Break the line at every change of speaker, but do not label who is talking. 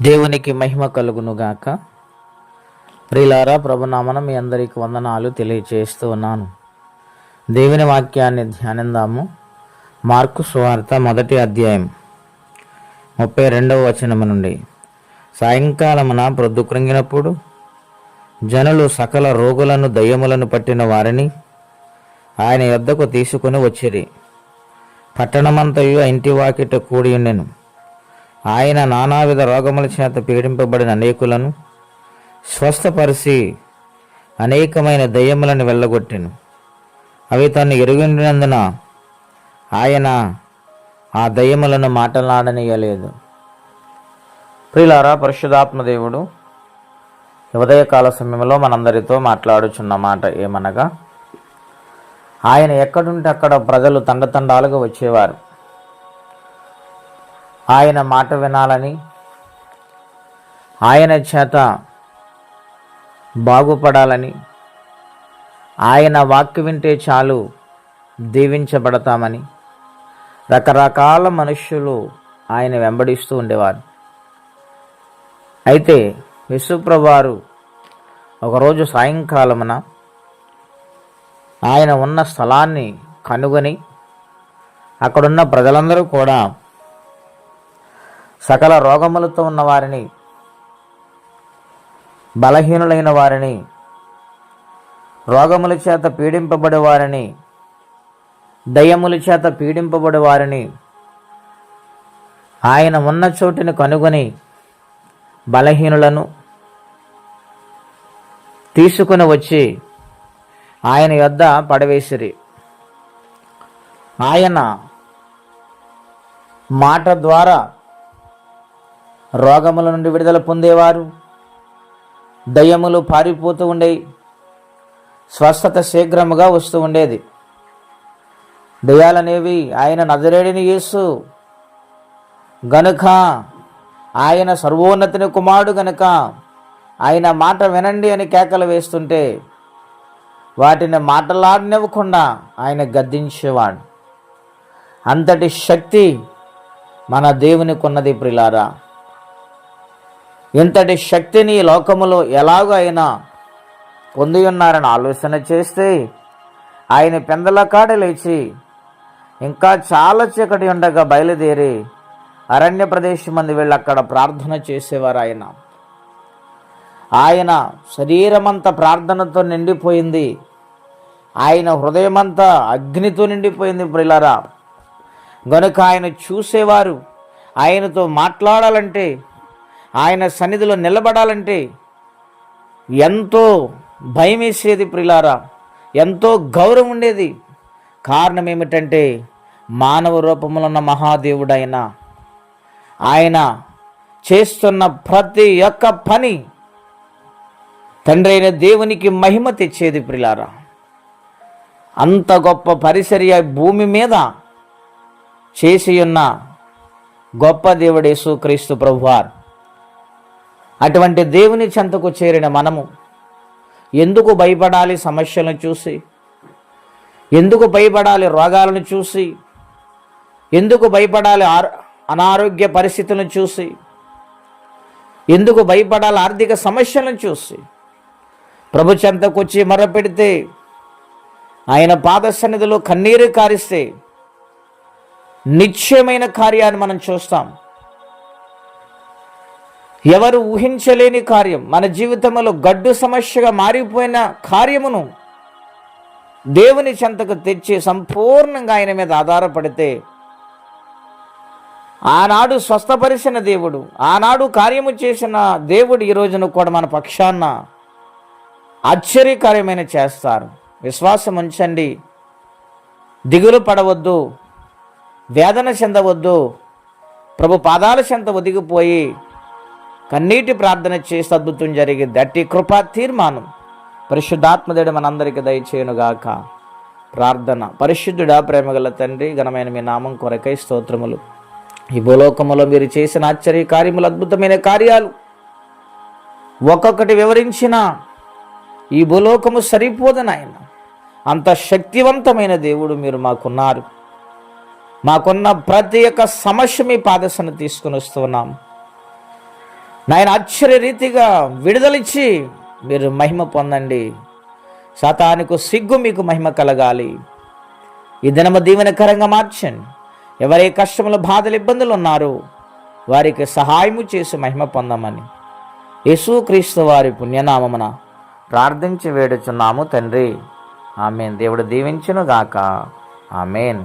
దేవునికి మహిమ కలుగునుగాక. ప్రియులారా, ప్రభునామన మీ అందరికి వందనాలు తెలియచేస్తూ ఉన్నాను. దేవుని వాక్యాన్ని ధ్యానిందాము. మార్కు సువార్త 1వ అధ్యాయం 32వ వచనము నుండి. సాయంకాలమున ప్రొద్దు కృంగినప్పుడు జనులు సకల రోగులను దయ్యములను పట్టిన వారిని ఆయన యొద్దకు తీసుకుని వచ్చిరి. పట్టణమంతయు ఇంటి వాకిట కూడి ఉండెను. ఆయన నానావిధ రోగముల చేత పీడింపబడిన అనేకులను స్వస్థపరిచి అనేకమైన దయ్యములను వెళ్ళగొట్టెను. అవి తను ఎరుగినందున ఆయన ఆ దయ్యములను మాటలాడనీయలేదు. ప్రియులారా, పరిశుద్ధాత్మ దేవుడు ఉదయకాల సమయంలో మనందరితో మాట్లాడుచున్న మాట ఏమనగా, ఆయన ఎక్కడుంటే అక్కడ ప్రజలు తండతండాలుగా వచ్చేవారు. ఆయన మాట వినాలని, ఆయన చేత బాగుపడాలని, ఆయన వాక్కు వింటే చాలు దీవించబడతామని రకరకాల మనుష్యులు ఆయన వెంబడిస్తూ ఉండేవారు. అయితే యేసుప్రభువారు ఒకరోజు సాయంకాలమున ఆయన ఉన్న స్థలాన్ని కనుగొని అక్కడున్న ప్రజలందరూ కూడా సకల రోగములతో ఉన్న వారిని, బలహీనులైన వారిని, రోగముల చేత పీడింపబడే వారిని, దయ్యముల చేత పీడింపబడే వారిని ఆయన ఉన్న చోటుని కనుగొని బలహీనులను తీసుకుని వచ్చి ఆయన యొద్ద పడవేసిరి. ఆయన మాట ద్వారా రోగముల నుండి విడుదల పొందేవారు. దయ్యములు పారిపోతూ ఉండేవి. స్వస్థత శీఘ్రముగా వస్తూ ఉండేది. దయ్యాలనేవి ఆయన నజరేయుడైన యేసు గనుక, ఆయన సర్వోన్నతుని కుమారుడు గనుక ఆయన మాట వినండి అని కేకలు వేస్తుంటే వాటిని మాటలాడనివ్వకుండా ఆయన గద్దించేవాడు. అంతటి శక్తి మన దేవునికి ఉన్నది. ప్రియులారా, ఇంతటి శక్తిని లోకములో ఎలాగో ఆయన పొంది ఉన్నారని ఆలోచన చేస్తే ఆయన పెందల కాడ లేచి ఇంకా చాలా చీకటి ఉండగా బయలుదేరి అరణ్య ప్రదేశం మంది వెళ్ళి అక్కడ ప్రార్థన చేసేవారు. ఆయన శరీరమంతా ప్రార్థనతో నిండిపోయింది. ఆయన హృదయమంతా అగ్నితో నిండిపోయింది. ప్రియులారా, గనుక ఆయన చూసేవారు ఆయనతో మాట్లాడాలంటే, ఆయన సన్నిధిలో నిలబడాలంటే ఎంతో భయం వేసేది. ప్రియులారా, ఎంతో గౌరవం ఉండేది. కారణం ఏమిటంటే మానవ రూపంలో ఉన్న మహాదేవుడైన ఆయన చేస్తున్న ప్రతి ఒక్క పని తండ్రి అయిన దేవునికి మహిమ తెచ్చేది. ప్రియులారా, అంత గొప్ప పరిచర్య భూమి మీద చేసి ఉన్న గొప్ప దేవుడు యేసుక్రీస్తు ప్రభువారు. అటువంటి దేవుని చెంతకు చేరిన మనము ఎందుకు భయపడాలి? సమస్యలను చూసి ఎందుకు భయపడాలి? రోగాలను చూసి ఎందుకు భయపడాలి? అనారోగ్య పరిస్థితులను చూసి ఎందుకు భయపడాలి? ఆర్థిక సమస్యలను చూసి ప్రభు చెంతకు వచ్చి మొరపెడితే, ఆయన పాద సన్నిధిలో కన్నీరు కారిస్తే నిశ్చయమైన కార్యాన్ని మనం చూస్తాం. ఎవరు ఊహించలేని కార్యం, మన జీవితంలో గడ్డు సమస్యగా మారిపోయిన కార్యమును దేవుని చెంతకు తెచ్చి సంపూర్ణంగా ఆయన మీద ఆధారపడితే, ఆనాడు స్వస్థపరిచిన దేవుడు, ఆనాడు కార్యము చేసిన దేవుడు ఈ రోజున కూడా మన పక్షాన ఆశ్చర్యకార్యమైన చేస్తారు. విశ్వాసం ఉంచండి, దిగులు పడవద్దు, వేదన చెందవద్దు. ప్రభు పాదాల చెంత ఒదిగిపోయి కన్నీటి ప్రార్థన చేసి అద్భుతం జరిగింది. అట్టి కృపా తీర్మానం పరిశుద్ధాత్మదేవుడు మనందరికీ దయచేయునుగాక. ప్రార్థన. పరిశుద్ధుడా, ప్రేమగల తండ్రి, ఘనమైన మీ నామం కొరకై స్తోత్రములు. ఈ భూలోకములో మీరు చేసిన ఆశ్చర్య కార్యములు, అద్భుతమైన కార్యాలు ఒక్కొక్కటి వివరించిన ఈ భూలోకము సరిపోదని ఆయన అంత శక్తివంతమైన దేవుడు మీరు మాకున్నారు. మాకున్న ప్రతి ఒక్క సమస్య మీ పాదశను తీసుకుని వస్తున్నాం. నాయన ఆశ్చర్య రీతిగా విడుదలిచ్చి మీరు మహిమ పొందండి. సాతానుకు సిగ్గు, మీకు మహిమ కలగాలి. ఈ దినము దీవెనకరంగా మార్చండి. ఎవరే కష్టములు, బాధలు, ఇబ్బందులు ఉన్నారో వారికి సహాయము చేసి మహిమ పొందమని యేసుక్రీస్తు వారి పుణ్యనామమున ప్రార్థించి వేడుచున్నాము తండ్రి. ఆమేన్. దేవుడు దీవించును గాక. ఆమేన్.